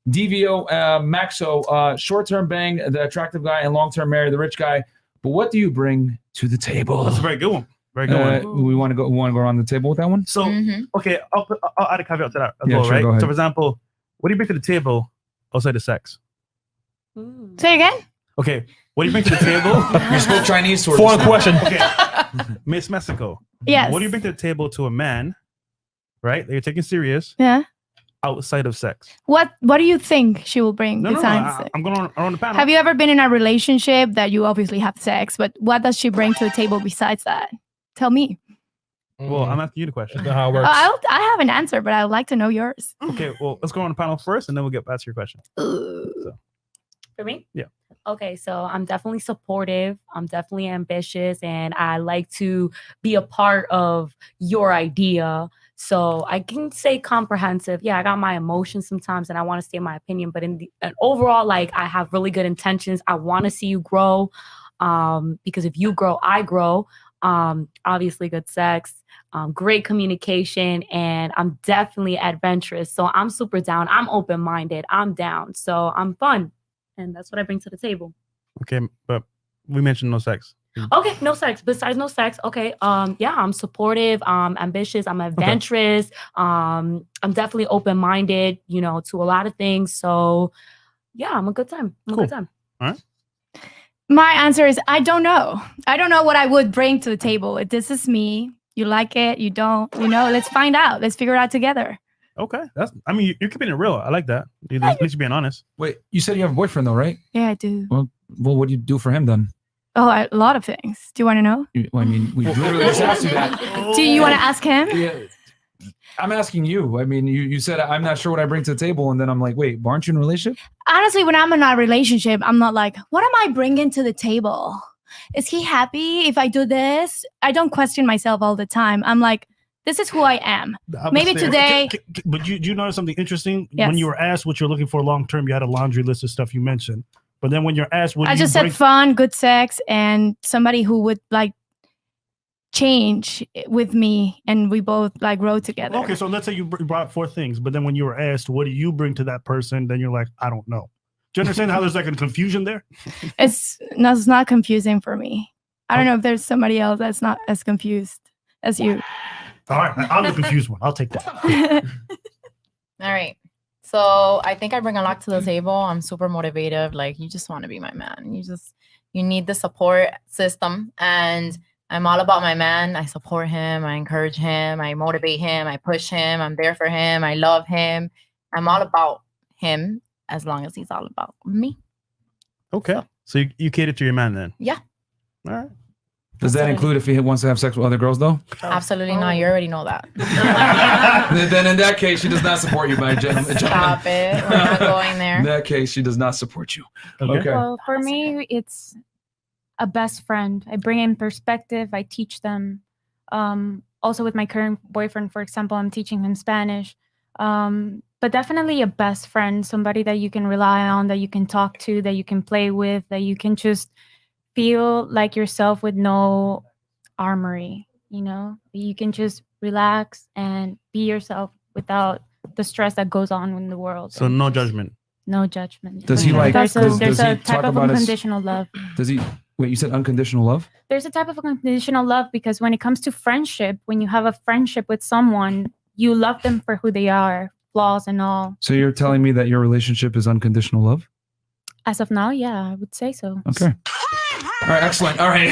DVO, Maxo, short-term bang, the attractive guy, and long-term marry, the rich guy. But what do you bring to the table? That's a very good one. Very good one. We want to go around the table with that one. So, okay, I'll add a caveat to that as well, sure, right? go ahead. So, for example, what do you bring to the table outside of sex? Say again? Okay, what do you bring to the table? You spoke Chinese to her. Foreign question. Okay, Miss Mexico. Yes. What do you bring to the table to a man, right, that you're taking serious Yeah. outside of sex? What do you think she will bring No, besides I'm going around the panel. Have you ever been in a relationship that you obviously have sex, but what does she bring to the table besides that? Tell me. Well, I'm asking you the question. That's how it works. I have an answer, but I would like to know yours. Okay, well, let's go on the panel first, and then we'll get back to your question. For me? Yeah. Okay, so I'm definitely supportive. I'm definitely ambitious, and I like to be a part of your idea. So I can say comprehensive. Yeah, I got my emotions sometimes, and I want to say my opinion. But and overall, like I have really good intentions. I want to see you grow, because if you grow, I grow. Obviously, good sex. Great communication, and I'm definitely adventurous. So I'm super down. I'm open-minded. I'm down. So I'm fun. And that's what I bring to the table. Okay, but we mentioned no sex. Okay, no sex. Besides no sex, okay. Yeah, I'm supportive. I'm ambitious. I'm adventurous. I'm definitely open-minded, to a lot of things. So yeah, I'm a good time. I'm a good time. All right. My answer is I don't know. I don't know what I would bring to the table. This is me. You like it, you don't, let's find out. Let's figure it out together. Okay, you're keeping it real. I like that. At least you're being honest. Wait, you said you have a boyfriend though, right? Yeah, I do. Well, what do you do for him then? Oh, a lot of things. Do you want to know? I mean, we literally just asked you that. Do you want to ask him? Yeah. I'm asking you. I mean, you said I'm not sure what I bring to the table, and then I'm like, wait, aren't you in a relationship? Honestly, when I'm in a relationship, I'm not like, what am I bringing to the table? Is he happy if I do this? I don't question myself all the time. I'm like, this is who I am. Maybe today. But do you notice something interesting? Yes. When you were asked what you're looking for long term, you had a laundry list of stuff you mentioned. But then when you're asked what I just said fun, good sex, and somebody who would like change with me, and we both like grow together. Okay, so let's say you brought 4 things, but then when you were asked what do you bring to that person, then you're like, I don't know. Do you understand how there's like a confusion there? It's not confusing for me. I don't know if there's somebody else that's not as confused as you. All right, I'm the confused one. I'll take that. All right. So I think I bring a lot to the table. I'm super motivative. Like, you just want to be my man. You need the support system. And I'm all about my man. I support him. I encourage him. I motivate him. I push him. I'm there for him. I love him. I'm all about him as long as he's all about me. Okay. So you cater to your man then? Yeah. All right. Does that include if he wants to have sex with other girls though? Absolutely not. You already know that. Then in that case, she does not support you, my gentleman. Stop it. We're not going there. In that case, she does not support you. Okay. Well, for me, it's a best friend. I bring in perspective. I teach them. Also with my current boyfriend, for example, I'm teaching him Spanish. But definitely a best friend, somebody that you can rely on, that you can talk to, that you can play with, that you can just feel like yourself with no armory, You can just relax and be yourself without the stress that goes on in the world. So no judgment. No judgment. Does he like? There's does a he type talk of about unconditional love. Does he? Wait, you said unconditional love? There's a type of unconditional love because when it comes to friendship, when you have a friendship with someone, you love them for who they are, flaws and all. So you're telling me that your relationship is unconditional love? As of now, yeah, I would say so. Okay. All right, excellent. All right.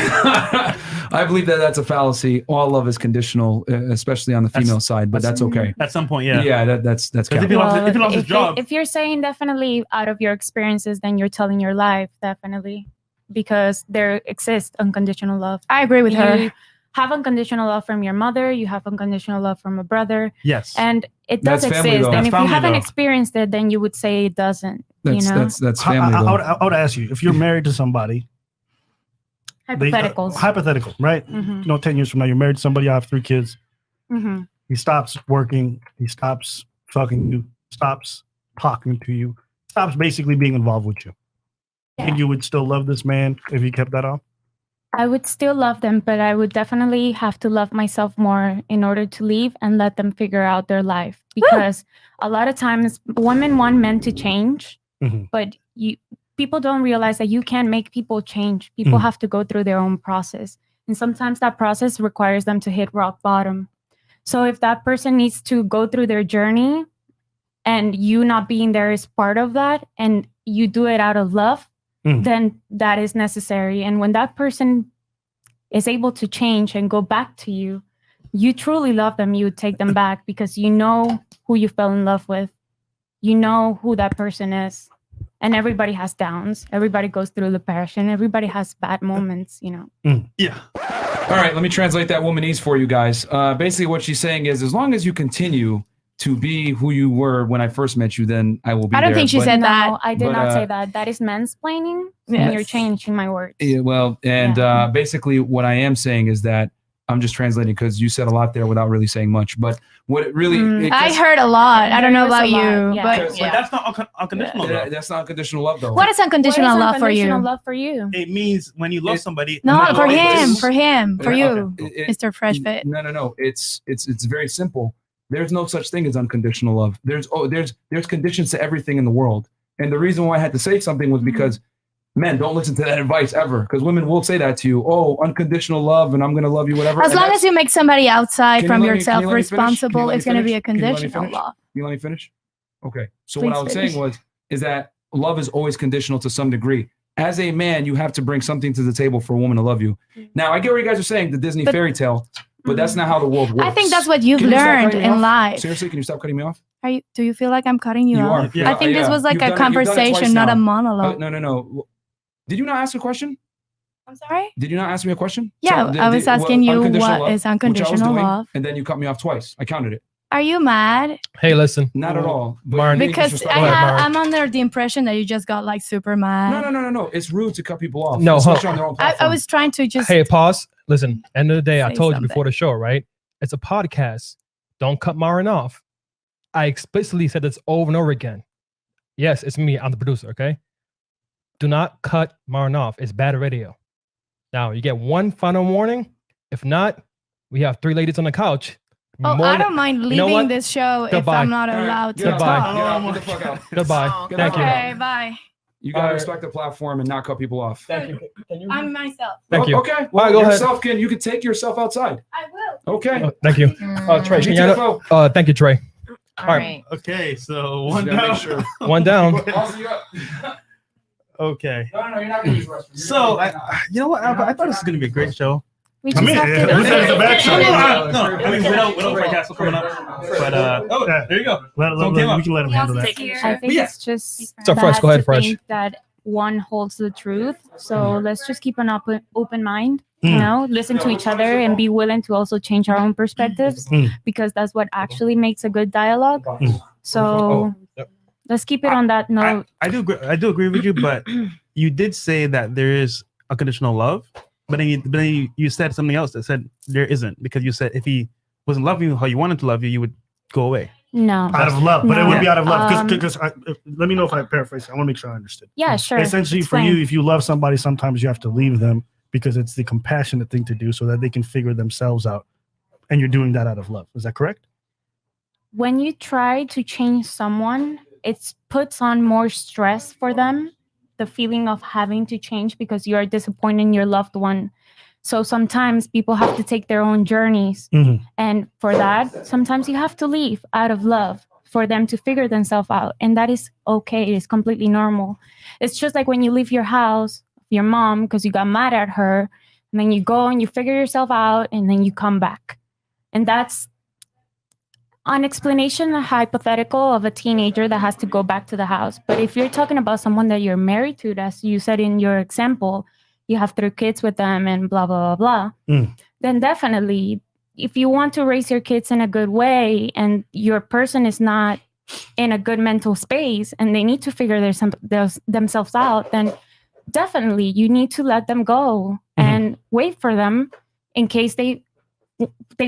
I believe that that's a fallacy. All love is conditional, especially on the female side, but that's okay. At some point, yeah. Yeah, that's If he loves his job. If you're saying definitely out of your experiences, then you're telling your life, definitely. Because there exists unconditional love. I agree with her. You have unconditional love from your mother, you have unconditional love from a brother. Yes. And it does That's family, exist. though. And That's if you family, haven't though. experienced it, then you would say it doesn't. That's family. I would ask you, if you're married to somebody, Hypotheticals. hypothetical, right? Mhm. 10 years from now, you're married to somebody, I have 3 kids. Mm-hmm. He stops working. He stops fucking you. Stops talking to you. Stops basically being involved with you. Yeah. And you would still love this man if he kept that up? I would still love them, but I would definitely have to love myself more in order to leave and let them figure out their life. Because a lot of times women want men to change, Mhm. but people don't realize that you can't make people change. People Mhm. have to go through their own process. And sometimes that process requires them to hit rock bottom. So if that person needs to go through their journey and you not being there is part of that, and you do it out of love, then that is necessary. And when that person is able to change and go back to you, you truly love them. You take them back because you know who you fell in love with. You know who that person is. And everybody has downs. Everybody goes through the passion. Everybody has bad moments, you know. Yeah. All right, let me translate that womanese for you guys. Basically, what she's saying is, as long as you continue to be who you were when I first met you, then I will be I don't there. think she But- said No, that. I did But, not say that. That is mansplaining. And you're Yes. changing my words. Yeah, well, and basically, what I am saying is that I'm just translating because you said a lot there without really saying much. But what it really, it I gets- heard a lot. I don't know There is about a lot, you, yeah. but But that's not unconditional love. that's not unconditional love, though. what is unconditional What is love for unconditional you? love for you? It means when you love somebody. No, matter for what it him, is- for him, for Yeah, you, It- Mr. Fresh Fit. No. It's very simple. There's no such thing as unconditional love. There's conditions to everything in the world. And the reason why I had to say something was because men don't listen to that advice ever. Because women will say that to you. Oh, unconditional love, and I'm gonna love you, whatever. As long as you make somebody outside Can from you let me- yourself can you let me finish? Can you responsible, let me it's going to be finish? a Can you let me conditional finish? love. You let me finish? Okay. So what I Please was finish. saying is that love is always conditional to some degree. As a man, you have to bring something to the table for a woman to love you. Now, I get what you guys are saying, the Disney But- fairy tale, but that's not how the world works. I think that's what you've Can you stop learned cutting me in off? life. Seriously, can you stop cutting me off? Do you feel like I'm cutting you, You off? are. I think this was like You've a done it twice conversation, not now. a monologue. No. Did you not ask a question? I'm sorry? Did you not ask me a question? Yeah, So, I was asking you unconditional what is which I was unconditional doing, love. and then you cut me off twice. I counted it. Are you mad? Hey, listen. Not at all. But Martin. you're being Because disrespectful. I'm under the impression that you just got like super mad. No. It's rude to cut people off. No, especially on their own I platform. was trying to just. Hey, pause. Listen, end of the day, I Say told you something. before the show, right? It's a podcast. Don't cut Marin off. I explicitly said this over and over again. Yes, it's me. I'm the producer, okay? Do not cut Marin off. It's bad radio. Now, you get one final warning. If not, we have 3 ladies on the couch. Oh, More I than- don't mind You know leaving what? this show if Goodbye. I'm not All right, allowed to get out. Goodbye. talk. Get out. Get the fuck out. Goodbye. Oh, Thank you. Okay, bye. You gotta All right. respect the platform and not cut people off. Thank you. Can you? I'm myself. Thank you. Okay. Well, go ahead. yourself you can take yourself outside. I will. Okay. Oh, thank you. Trey, can you GTFO. thank you, Trey. All right. Okay, so Just one gotta down. make sure. One down. Aussie, you up. Okay. No, you're not gonna use the restroom. You're So, not- you know what? I thought this was gonna be a great show. We I just mean, have yeah, to. this is the bad show. No, I mean, without White Castle coming up. But oh, there you go. We can let him handle that. I think Yeah. it's just So, Fresh, bad go ahead, to Fresh. think that one holds the truth. So let's just keep an open mind. You Mm. know, listen to each other and be willing to also change our own perspectives Mm. because that's what actually makes a good dialogue. Mm. So Yep. let's keep it on that note. I do agree with you, but you did say that there is unconditional love, but then you said something else that said there isn't, because you said if he wasn't loving you how you wanted to love you, you would go away. No. Out of love, but it would be out of love. Um, Because let me know if I paraphrase. I want to make sure I understood. Yeah, sure. Essentially, for Explain. you, if you love somebody, sometimes you have to leave them because it's the compassionate thing to do so that they can figure themselves out. And you're doing that out of love. Is that correct? When you try to change someone, it puts on more stress for them, the feeling of having to change because you are disappointing your loved one. So sometimes people have to take their own journeys. Mhm. And for that, sometimes you have to leave out of love for them to figure themselves out. And that is okay. It is completely normal. It's just like when you leave your house, your mom, because you got mad at her, and then you go and you figure yourself out, and then you come back. And that's an explanation, a hypothetical of a teenager that has to go back to the house. But if you're talking about someone that you're married to, as you said in your example, you have 3 kids with them and blah, blah, blah, blah, Mm. then definitely, if you want to raise your kids in a good way and your person is not in a good mental space and they need to figure themselves out, then definitely you need to let them go and wait for them in case they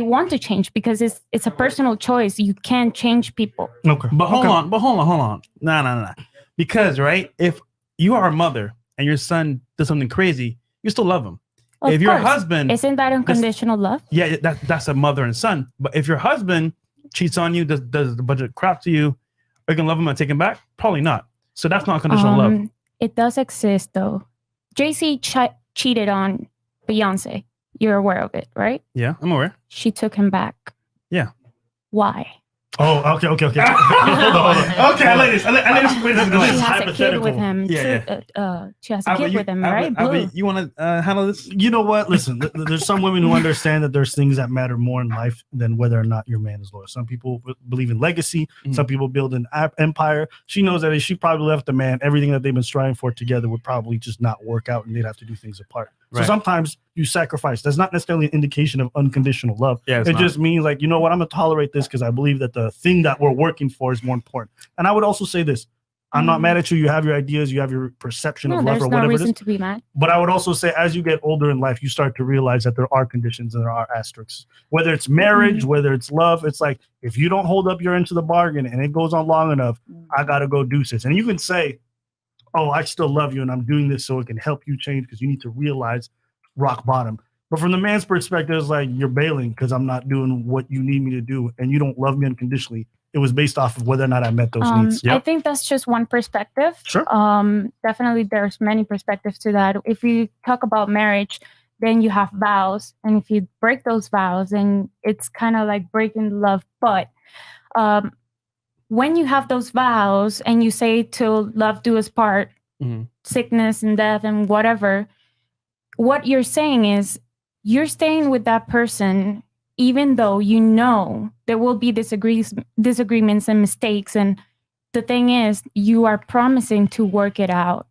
want to change, because it's a personal choice. You can't change people. Okay. But hold Okay. on. No. Because, right, if you are a mother and your son does something crazy, you still love him. Of if your course. husband, Isn't that unconditional love? yeah, that's a mother and son. But if your husband cheats on you, does a bunch of crap to you, are you gonna love him and take him back? Probably not. So that's not unconditional love. It does exist though. Jay-Z cheated on Beyonce. You're aware of it, right? Yeah, I'm aware. She took him back. Yeah. Why? Oh, okay. Hold on. Okay, I like this. I like this. Wait, this is She has a kid hypothetical. with him. Yeah, She has a kid with him, right? Blue. You want to handle this? You know what? Listen, there's some women who understand that there's things that matter more in life than whether or not your man is loyal. Some people believe in legacy. Some people build an empire. She knows that if she probably left the man, everything that they've been striving for together would probably just not work out and they'd have to do things apart. So Right. sometimes you sacrifice. That's not necessarily an indication of unconditional love. Yeah, it's it not. just means like, you know what? I'm going to tolerate this because I believe that the thing that we're working for is more important. And I would also say this. I'm not mad at you. You have your ideas. You have your perception No, of love there's or no whatever it reason is. to be mad. But I would also say, as you get older in life, you start to realize that there are conditions and there are asterisks. Whether it's marriage, whether it's love, it's like if you don't hold up your end to the bargain and it goes on long enough, I gotta go deuces. And you can say, "Oh, I still love you, and I'm doing this so it can help you change," because you need to realize rock bottom. But from the man's perspective, it's like you're bailing because I'm not doing what you need me to do, and you don't love me unconditionally. It was based off of whether or not I met those needs. I think that's just one perspective. Sure. Definitely there's many perspectives to that. If you talk about marriage, then you have vows. And if you break those vows, then it's kind of like breaking love. But when you have those vows and you say till love do us part, sickness and death and whatever, what you're saying is you're staying with that person even though you know there will be disagreements and mistakes. And the thing is, you are promising to work it out.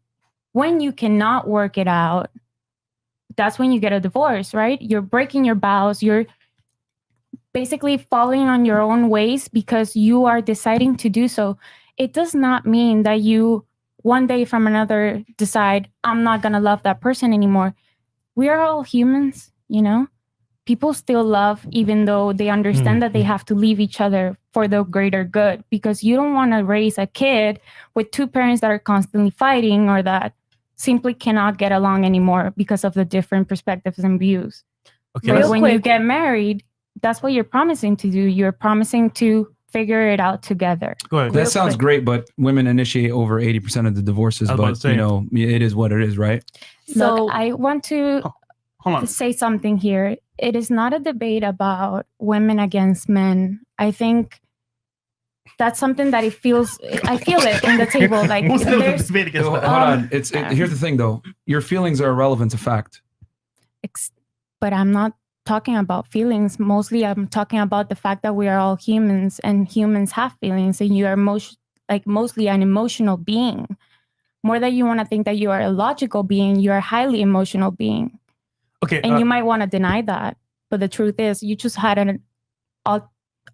When you cannot work it out, that's when you get a divorce, right? You're breaking your vows. You're basically falling on your own ways because you are deciding to do so. It does not mean that you one day from another decide, I'm not going to love that person anymore. We are all humans, you know? People still love even though they understand that they have to leave each other for the greater good, because you don't want to raise a kid with two parents that are constantly fighting or that simply cannot get along anymore because of the different perspectives and views. Okay. But when you get married, that's what you're promising to do. You're promising to figure it out together. Go ahead. That sounds great, but women initiate over 80% of the divorces. I was about But to say. you know, it is what it is, right? So So- I want to Hold on. say something here. It is not a debate about women against men. I think that's something that I feel it in the table. Like Who's still there's debate against Hold that? on. Here's the thing, though. Your feelings are irrelevant to fact. but I'm not talking about feelings. Mostly I'm talking about the fact that we are all humans and humans have feelings, and you are mostly an emotional being. More than you want to think that you are a logical being, you are a highly emotional being. Okay. And you might want to deny that. But the truth is, you just had an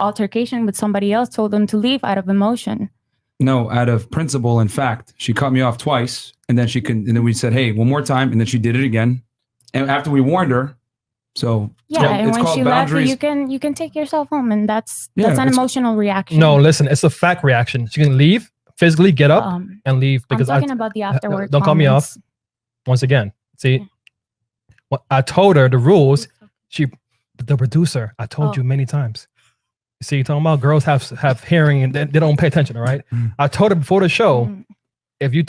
altercation with somebody else, told them to leave out of emotion. No, out of principle and fact. She cut me off twice, and then we said, "Hey, one more time," and then she did it again. And after we warned her, so Yeah, and it's when called she left, boundaries. you can take yourself home, and that's Yeah, an it's- emotional reaction. No, listen, it's a fact reaction. She can leave, physically get up and leave I'm because talking about the afterward. don't cut me off. comments. Once again, see, what I told her the rules. The producer, I told Oh. you many times. See, you're talking about girls have hearing and they don't pay attention. All right, I told her before the show, Mm. if you